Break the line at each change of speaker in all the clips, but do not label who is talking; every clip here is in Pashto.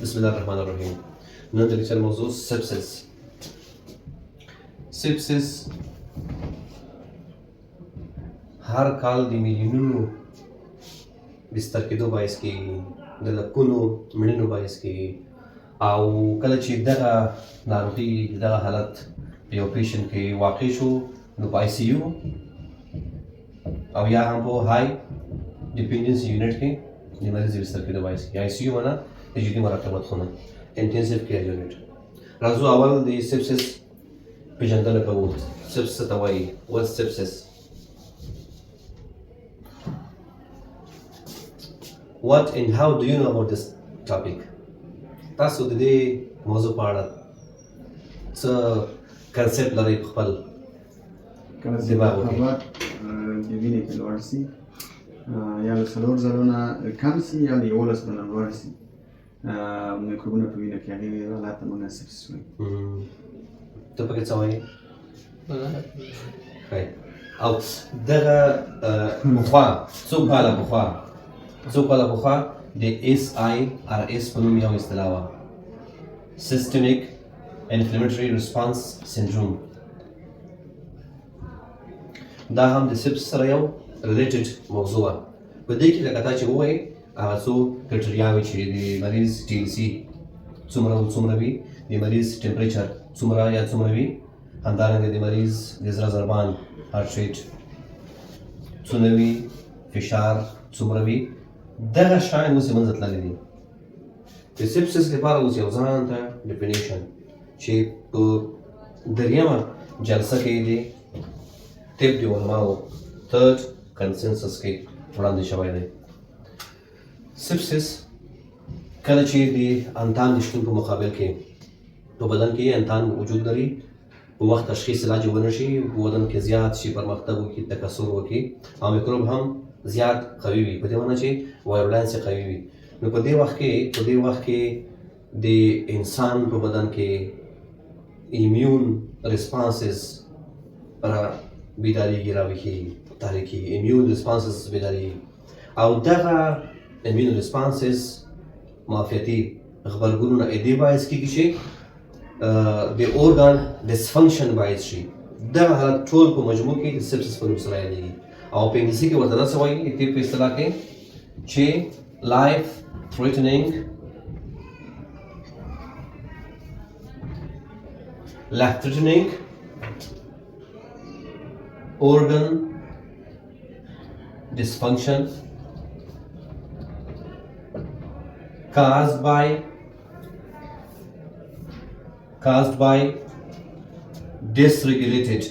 بسم الله الرحمن الرحیم. نن د لیکچر موضوع سپسس. سپسس هر کال د میلیونونو بستر کېدو باعث کېږي، د لکونو مړینو باعث کېږي، او کله چې دغه ناروغي دغه حالت په یو پیشنټ کې واقع شو نو په آی سی یو او یا هم په های ډیپینډنسي یونټ کې د مریض د بستر کېدو باعث کېږي. آی سی یو معنا د جدي مراقبت خونه، انټنسیو کیر یونټ. راځو اول د سپسس پیژندنه کوو. سپسس ته وایي وات سپسس. What and how do you know about this topic? تاسو د دې موضوع په اړه څه کنسپټ لرئ په خپل دماغ کې؟
خبر د وینې کې لوړ سي، یا له 4 ځلونه کم سي یا له 11 ځلونه لوړ سي. میکروبونه په وینه کې هغې حالت ته موږ سپسس وایو.
ته پکې څه وایې؟ او دغه پخوا څو کاله پخوا د SIRS په نوم یو اصطلاح وه، سیسټمیک انفلمیټري ریسپانس سنډروم. دا هم د سپسس سره یو ریلیټډ موضوع وه. په دې کې لکه تا چې ووایې هغه څو کرټریاوې چې د مریض TLC څومره وي، د مریض ټمپریچر څومره وي، همدارنګه د مریض د زړه ضربان هارټ ریټ څومره وي، فشار څومره وي، دغه شیان اوس یې منځه تللي دي. د سپسس لپاره اوس یو ځان ته ډیفینیشن چې په دریمه جلسه کې د طب د علماو تھرډ کنسنسس کې وړاندې شوی دی. سپسس کله چې د انتان د شتون په مقابل کې په بدن کې انتان وجود لري، په وخت تشخیص علاج ونه شي، په بدن کې زیات شي، پرمختګ وکړي، تکثر وکړي، او میکروب هم زیات قوي وي، په دې معنی چې وایرولنس یې قوي وي. نو په دې وخت کې د انسان په بدن کې ایمیون ریسپانسز بیداریږي، راویښېږي، تحریکېږي، ایمیون ریسپانسز بیداریږي، او دغه ایمیون ریسپانسز معافیتي غبرګونونه دې باعث کېږي چې د اورګان ډسفنکشن باعث شي. دغه حالت ټول په مجموع کې د سپسس په نوم سره یادېږي، او په انګلیسي کې ورته داسې وایي د طب په اصطلاح کې چې لایف تھریټنینګ organ dysfunction caused by dysregulated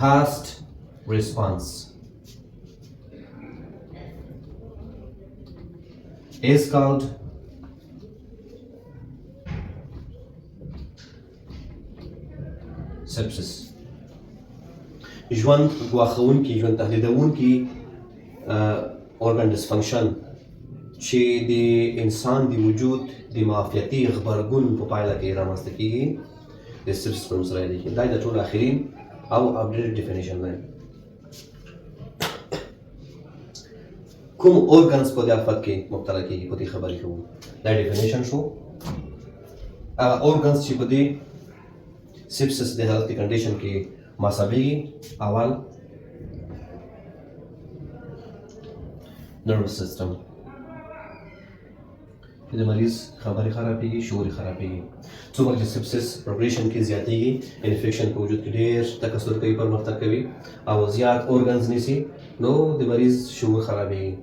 host response is called sepsis. ژوند ګواښونکي، ژوند تهدیدونکي organ dysfunction چې د انسان د وجود د معافیتي غبرګون په پایله کې رامنځته کېږي د سپسس په نوم سره یادېږي. دا د ټولو اخرین او اپډیټډ ډیفینیشن دی. کوم اورګنز په دې آفت کې مبتلا کېږي، په دې خبرې کوو. دا ډیفینیشن شو. هغه اورګنز چې په دې سپسس د حالت کنډیشن کې مصابېږي، اول نروس سیستم، د مریض خبرې خرابېږي، شعور یې خرابېږي. څومره چې سپسس پروګریشن کې زیاتېږي، انفیکشن په وجود کې ډېر تکثر کوي، پرمختګ کوي، او زیات اورګنز نیسي، نو د مریض شعور خرابېږي،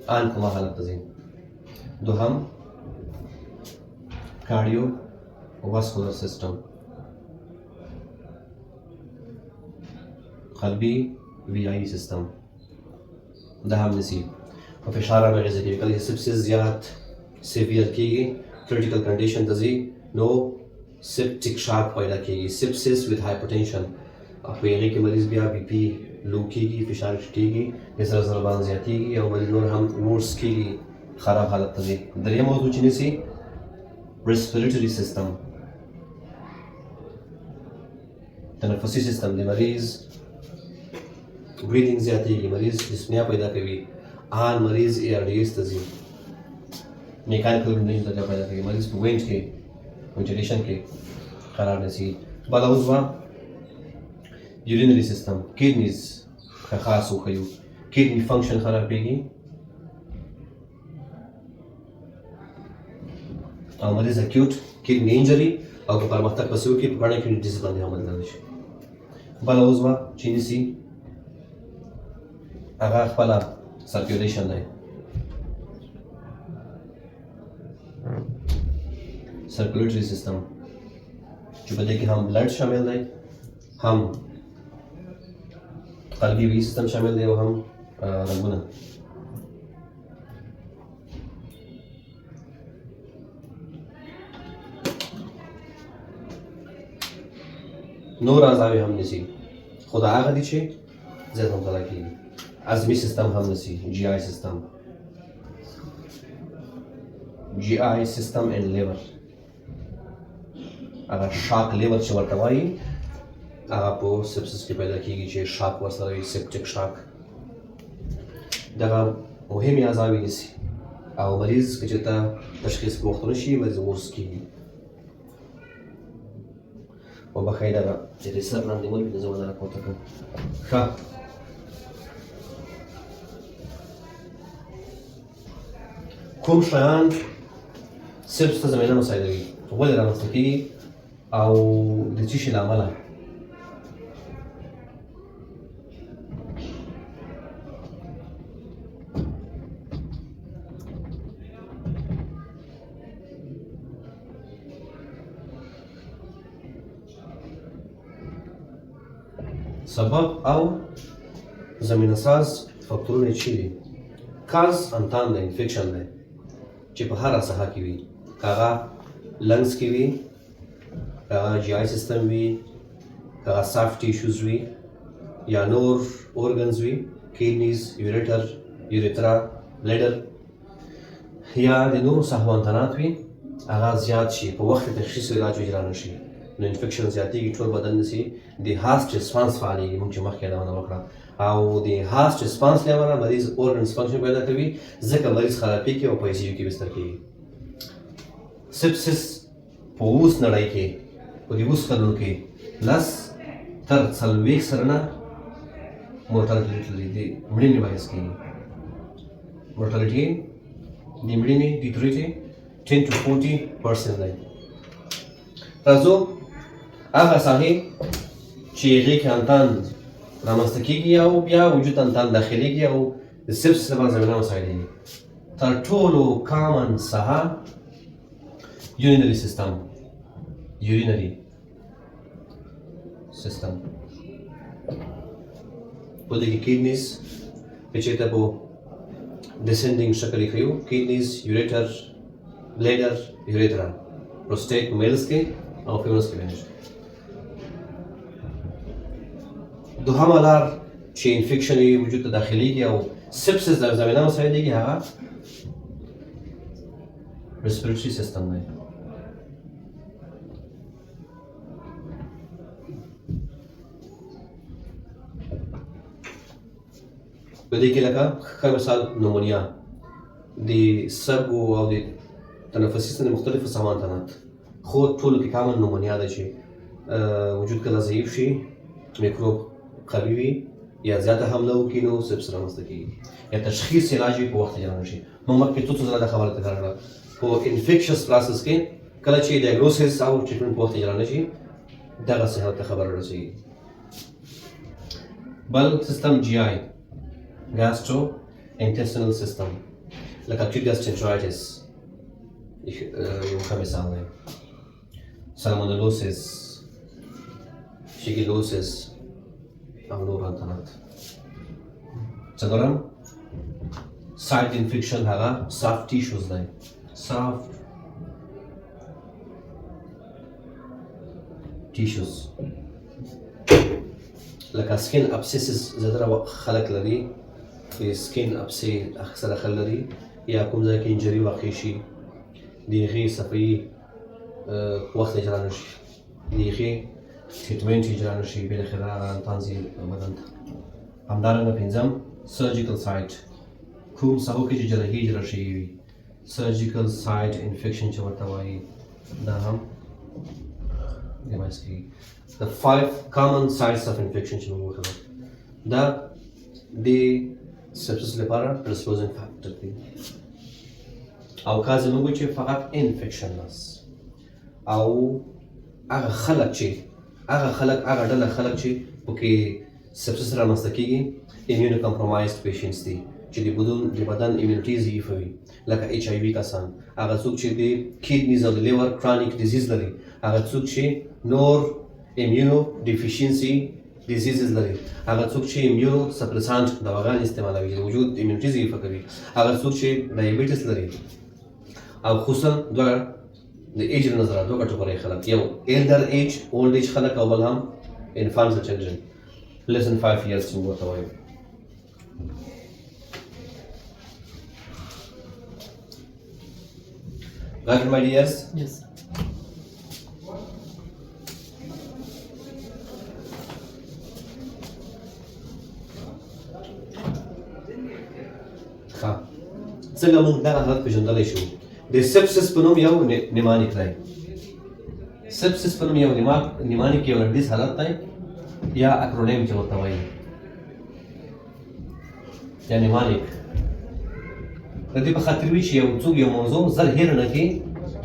ان کومه حالت ته ځي. دوهم کارډیو واسکولر سیستم، قلبي ویایي سیستم، دا هم نسی په فشار هم اغېزه کوي. کله چې سپسس زیات سیویر کېږي، کریټیکل کنډیشن ته ځي، نو سپټیک شاک پیدا کېږي، سپسس وذ هایپرټینشن. په هغې کې مریض بیا بي پي لو کېږي، فشار ټیټېږي، د زړه ضربان زیاتېږي، او مریض نور هم ورس کېږي، خراب حالت ته ځي. دریم موضوع چې نیسي ریسپیریټري سیستم، تنفسي سیستم. د مریض بریدینګ زیاتېږي، مریض ډسپنیا پیدا کوي، آن مریض ARDS ته ځي میکانیکل وینډیشن ته پیدا کوي مریض په وینټ کې وینټیلیشن کې قرار نسی بل عضو یورینري سیستم کیډنیز که خاص وښیو کیډنی فنکشن خرابېږي او مریض اکیوټ کیډنی انجري او که پرمختګ پسې وکړي په ګڼه کې ډیزیز باندې عمل نه شي بل عضو چې نیسي هغه خپله سرکیولیشن دی سرکولیټري سیستم چې په دې کې هم بلډ شامل دی هم قلبي وی سیستم شامل دی او هم رګونه نور اعضاوې هم نیسي خو دا هغه دي چې زیات مطالعه کېږي عصبي سیستم هم نیسي جی آی سیستم جی آی سیستم اینڈ لیور هغه شاک لیور چې ورته وایي هغه په سپسس کې پیدا کېږي چې شاک ورسره وي سپټیک شاک دغه مهمې اعضاوې نیسي او مریض که چېرته تشخیص په وخت ونشي مریض ورس کېږي وبخښئ دغه چې د سر لاندې مول وي زه به دا راپورته کړم ښه کوم شیان سپس ته زمینه مساعدوي ولې رامنځته کېږي او د څه شي له امله سبب او زمینه ساز فکتورونه چی دي کاز انتان د انفیکشن دی چې په هره ساحه کې وي که هغه لنګز کې وي که هغه جی آی سیستم وي که هغه سافټ ټیشوز وي یا نور اورګنز وي کیډنیز یوریټر یوریترا بلیډر یا د نورو ساحو انتانات وي هغه زیات شي په وخت تشخیص او علاج اجرا نه شي نو انفیکشن زیاتېږي ټول بدن نسي د هارت ریسپانس فعالېږي موږ چې مخکې یادونه وکړه او د هارت ریسپانس له امله مریض اورګنز فنکشن پیدا کوي ځکه مریض خرابېږي او په آی سی یو کې بستر کېږي سپسس په اوس نړۍ کې په دې اوس کلونو کې 10 تر 40 سلنه مورټالټي د مړینې باعث کېږي مورټالټي د مړینې د ریټ 10 to 40% دی راځو هغه ساحې چې هغې کې انتان رامنځته کېږي او بیا وجود انتان داخلېږي او د سپسس لپاره زمینه مساعدېږي تر ټولو کامن ساحه یورینري سیستم یورینري سیستم په دې کې کیډنیز که چېرته په ډسینډینګ شکل یې ښیو کیډنیز یوریټر بلیډر یوریترا پروسټیټ په میلز کې او فیمرز کې ویني دوهمه لار چې انفیکشن یې وجود ته داخلېږي او سپسس د زمینه مساعدېږي هغه ریسپیریټري سیستم دی په دې کې لکه ښه مثال نومونیا د سږو او د تنفسي سیستم مختلفو ساحو انتانات خو ټولو کې کامن نومونیا ده چې وجود کله ضعیف شي میکروب قوي وي یا زیاته حمله وکړي نو سپسس رامنځته کېږي یا تشخیص علاج یې په وخت اجرا نه شي موږ مخکې څو ځله دا خبره تکرار کړه په انفیکشس پروسس کې کله چې ډایګنوسس او ټریټمنټ په وخت اجرا نه شي دغسې حالت ته خبر رسېږي بل سیستم جی آی ګاسټرو انټسټینل سیستم لکه اکیوټ ګاسټرنټرایټس یو ښه مثال دی سالمونیلوسس شیګیلوسس او نور انتانات څلورم سایت انفیکشن هغه سافټ ټیشوز دی سافټ ټیشوز لکه سکین ابسیسز زیاتره خلک لري سکین ابسې اکثره خلک لري یا کوم ځای کې انجري واقع شي د هغې صفحې وخت اجرا نه شي د هغې ټریټمنټ اجرا نه شي بالاخره هغه انتان ځي بدن ته همدارنګه پنځم سرجیکل سایټ کوم ساحو کې چې جراحي اجرا شوې وي سرجیکل سایډ انفیکشن چې ورته وایي دا هم دیماس کې the 5 common sites of infection چې موږ وکړو دا د سپسس لپاره predisposing factor دی او کازه موږ چې فقط انفیکشن نس او هغه خلک هغه ډله خلک چې پکې سپسس رامنځته کېږي immune compromised patients دي چې د بدن immunity ضعیفه وي لکه HIV کسان هغه څوک چې د kidneys او د liver chronic disease لري هغه څوک چې نور immunodeficiency diseases لري هغه څوک چې immunosuppressant دواګان استعمالوي چې د وجود immunity ضعیفه کوي هغه څوک چې diabetes لري او خصوصا دوه د ایج نظر دوه کټګوري خلک یو elder age old age خلک او بل هم infants and children less than 5 years چې ورته وایي Got it, my dears?
Yes.
څنګه موږ دغه حالت پېژندلی شو د سپسس په نوم یو نیمانیک دی سپسس په نوم یو نیمانیک یو لنډیز حالت دی یا اکرونیم چې ورته وایي یا نیمانیک د دې په خاطر وي چې یو څوک یو موضوع زر هېر نه کړي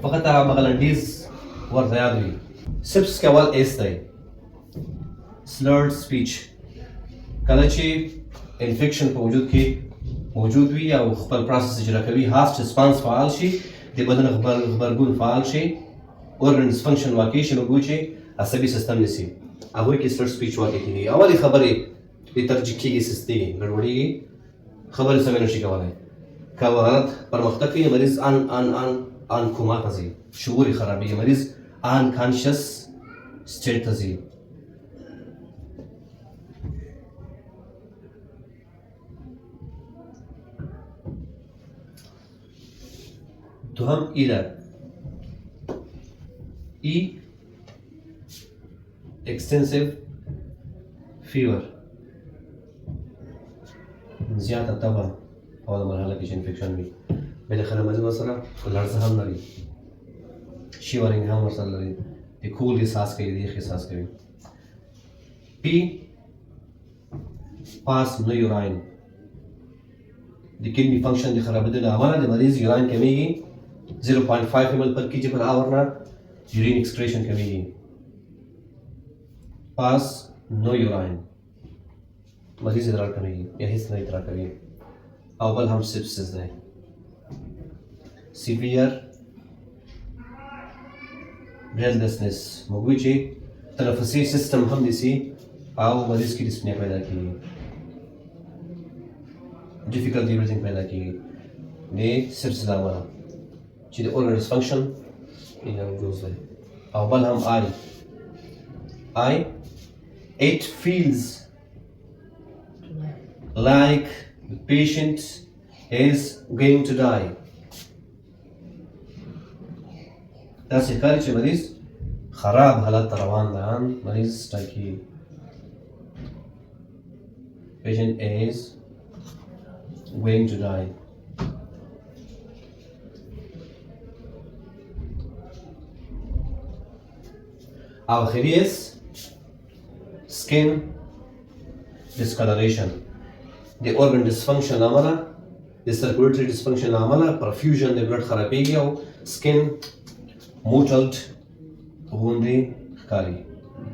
فقط هغه لنډیز ورته یاد وي سپسس کې اول ایس دی slurred speech کله چې انفیکشن په وجود کې موجود وي او خپل پروسس اجرا کوي هارت ریسپانس فعال شي د بدن غبرګون فعال شي اورګن ډسفنکشن واقع شي نو ګویا چې عصبي سیستم نسی هغوی کې سلرډ سپیچ واقع کېږي اولې خبرې د ترجیح کېږي سستېږي ګډوډېږي خبرې سمې نشي کولی که حالت پرمختګ کوي مریض ان کوما ته ځي شعور یې خرابېږي مریض انکانشس سټیټ ته ځي دوهم ای ده ای extensive fever زیاته تبه او د مرحله کې چې انفیکشن وي بالاخره مریض ورسره لړزه هم لري شیورینګ هم ورسره لري د کول احساس کوي د یخ احساس کوي پی پاس نو یوراین د کډنی فنکشن د خرابېدو له امله د مریض یوراین کمیږي 0.5 ml per kg per hour na urine excretion کمیږي pass no urine مریض ادرار کمیږي یا هیڅ نه ادرار کوي او بل هم سپسس دی severe breathlessness موږ وایو چې تنفسي سیستم هم نیسي او مریض کې ډسپنیا پیدا کیږي difficulty breathing پیدا کیږي د سپسس له امله چې د organ dysfunction یې موجود دی او بل هم I it feels like the patient is going to die داسې ښکاري چې مریض خراب حالت ته روان دی مریض ټاکي patient is going to die او اخري is skin discoloration د organ dysfunction عمله د circulatory dysfunction عمله perfusion د blood خرابېږي او skin mottled غوندې ښکاري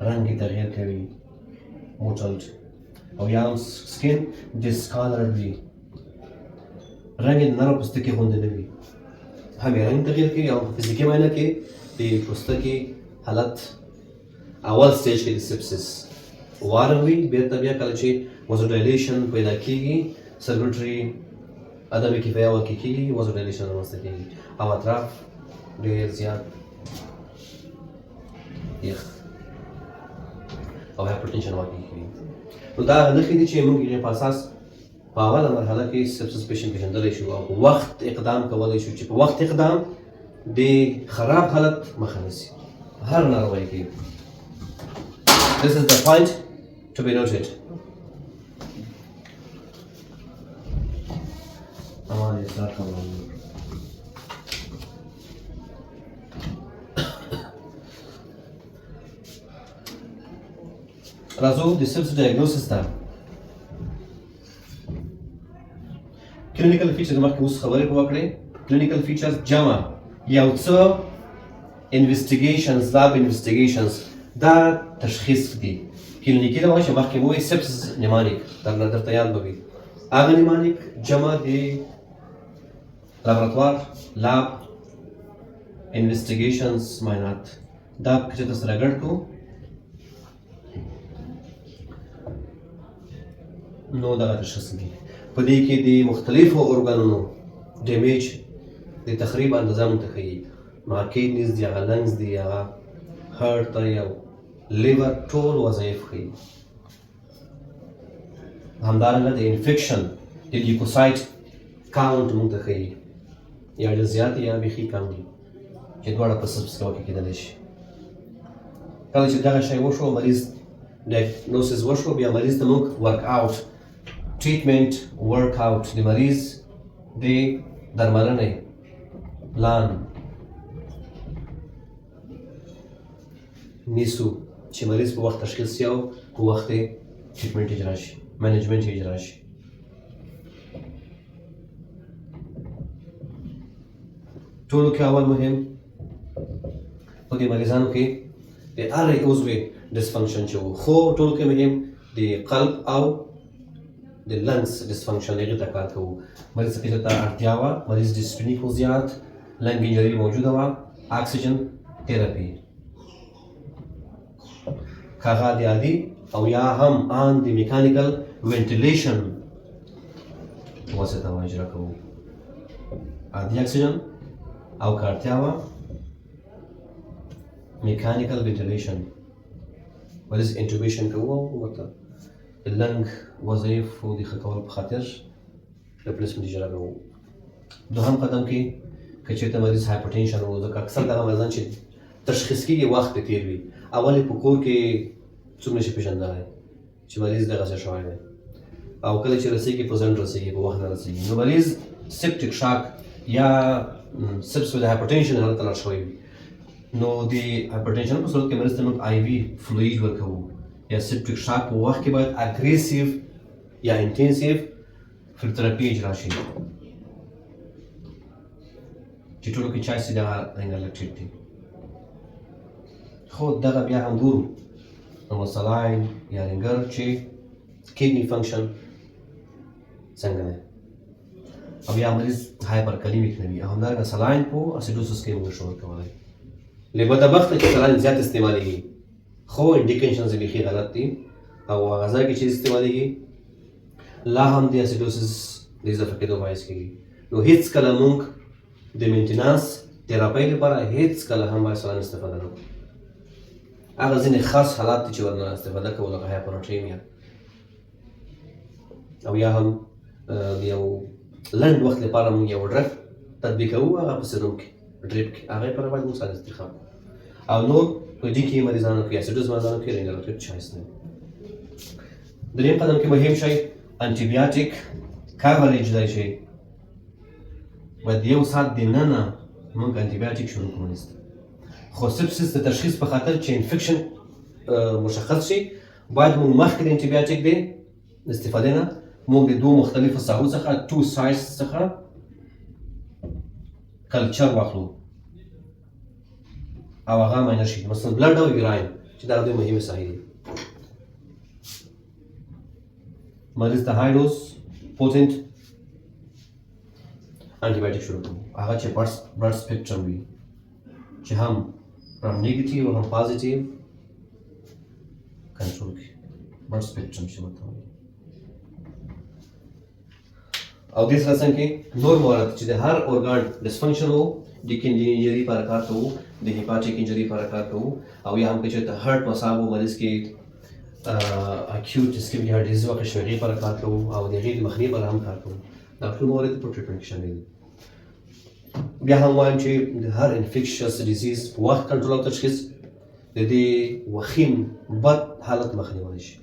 رنګ یې تغییر کوي mottled او یا هم skin discolored وي رنګ یې نرم پوستکي غوندې نه وي هم یې رنګ تغییر کوي او فزیکي معنا کې د پوستکي حالت اول سټیج کې د سپسس واروي بیرته بیا کله چې وازوډایلیشن پیدا کېږي سرکولټري عدم کفایه واقع کېږي وازوډایلیشن رامنځته کېږي او اطراف ډېر زیات یخ او هایپرټنشن واقع کېږي نو دا نښې دي چې موږ یې په اساس په اوله مرحله کې سپسس پیشنټ پېژندلی شو او په وخت اقدام کولی شو چې په وخت اقدام د خراب حالت مخه نیسي هر ناروغۍ کې This is the point to be noted. امان اصلاح کوم. راځو د سپس ډایګنوسس ته. کلینیکل فیچرز مخکې اوس خبرې وکړې. کلینیکل فیچرز جمع یو څه انویسټیګیشنز، لاب انویسټیګیشنز دا تشخیص دي. کلینیکي دا وایي چې مخکې مو وایي سپسس نیمانیک درته یاد به وي. هغه نیمانیک جمع د لابراتوار لاب انویسټیګیشنز معاینات دا چې تاسو سره ګډ کړو نو دغه تشخیص دي. په دې کې د مختلفو ارګانونو ډیمیج د تخریب اندازه مونږ ته ښیي. هغه کیډنیز دي، هغه لنګز دي، هغه هارټ دی او لیور ټول وظایف ښیي. همدارنګه د انفیکشن د لیوکوسایټ کاونټ مونږ ته ښیي، یا ډېر زیات یا بیخي کم دي چې دواړه په سپس کې واقع کېدلی شي. کله چې دغه شی وشو، مریض ډایګنوسس وشو، بیا مریض ته مونږ ورک آوټ ټریټمنټ ورک آوټ د مریض د درملنې پلان نیسو چې مریض په وخت تشخیص شي او په وخت یې ټریټمنټ اجرا شي، منیجمنټ یې اجرا شي. ټولو کې اول مهم په دې مریضانو کې د هرې عضوې ډسفنکشن چې و، خو ټولو کې مهم د قلب او د لنګس ډسفنکشن هغې ته کار کوو. مریض ته ته اړتیا وه، مریض ډسپنیک و زیات، لنګ انجري موجوده وه، اکسیجن تیراپي که هغه د عادي او یا هم ان د میکانیکل وینټیلیشن په واسطه به اجرا کوو. عادي اکسیجن او که اړتیا وه میکانیکل وینټیلیشن، مریض انټوبیشن کوو او ورته د لنګ وظایفو د ښه کولو په خاطر ریپلیسمنټ اجرا کوو. دوهم قدم کې که چېرته مریض هایپرټینشن و، ځکه اکثر دغه مریضان چې تشخیص کېږي وخت پرې تېر وي. اول یې په کور کې څوک نشي پېژندلی چې مریض دغسې شوی دی، او کله چې رسېږي په ځنډ رسېږي، په وخت نه رسېږي. نو مریض سپټیک شاک یا سپس د هایپرټینشن حالت ته لاړ شوی وي، نو د هایپرټینشن په صورت کې مریض ته موږ آی وي فلویډ ورکوو. یا سپټیک شاک په وخت کې باید اګریسیو یا انټینسیو فزیوتراپي اجرا شي چې ټولو کې چای سي دغه رینګرلکټیډ دي. خو دغه بیا هم ګورو نوموسلاین یا رینګر چې کیډني فنکشن څنګه دی، او یا مریض هایپر کلیمیک نه وي، او همدارنګه سلاین په اسیډوسس کې موږ شو ورکولی. له بدبخته چې سلاین زیات استعمالیږي، خو انډیکیشنز یې بیخي غلط دي، او هغه ځای کې چې استعمالیږي لا هم د اسیډوسس د اضافه کېدو باعث کېږي. نو هېڅکله موږ د مینټینانس تراپۍ لپاره هېڅکله هم باید سلاین استفاده نه کړو. هغه ځینې خاص حالات دي چې ورنه استفاده کوو، لکه هایپرناټریمیا، او یا هم د یو لنډ وخت لپاره موږ یو ډرګ تطبیقوو، هغه په سیروم کې ډریپ کې، هغې لپاره باید موږ سلاین انتخاب کړو. او نور په دې کې مریضانو کې اسیډوز مریضانو کې رینګرلکټیډ چایس نه وي. دریم قدم کې مهم شی انټي بیاټیک کاورېج دی چې باید یو ساعت دننه موږ انټي بیاټیک شروع کړو مریض ته. خو سپسس د تشخیص په خاطر چې انفیکشن مشخص شي، باید موږ مخکې د انټي بیاټیک د استفادې نه موږ د دوو مختلفو ساحو څخه 2 سایز څخه کلچر واخلو او هغه معاینه شي، مثلا بلډ او یوراین چې دا دوی مهمې ساحې دي. مریض ته های ډوز پوټنټ انټي بایوټیک شروع کوو، هغه چې بلډ سپیکټرم وي، چې هم فرام نیګیټیو او هم پازیټیو کنټرول کړي. بلډ سپیکټرم چې ورته وایي. او دې سره څنګه نور موارد چې د هر ارګان ډسفنکشن و، د کیډني انجري لپاره کار کوو، د هیپاټیک انجري لپاره کار کوو، او یا هم که چېرته هارټ مصاب و، مریض کې اکیوټ اسکیمیک هارټ ډیزیز واقع شوی، هغې لپاره کار کوو، او د هغې د مخنیوي لپاره هم کار کوو. دا ټول موارد په ټریټمنټ کې شامل دي. بیا هم وایم چې د هر انفیکشس ډیزیز په وخت کنټرول او تشخیص د دې وخیم بد حالت مخنیوی شي.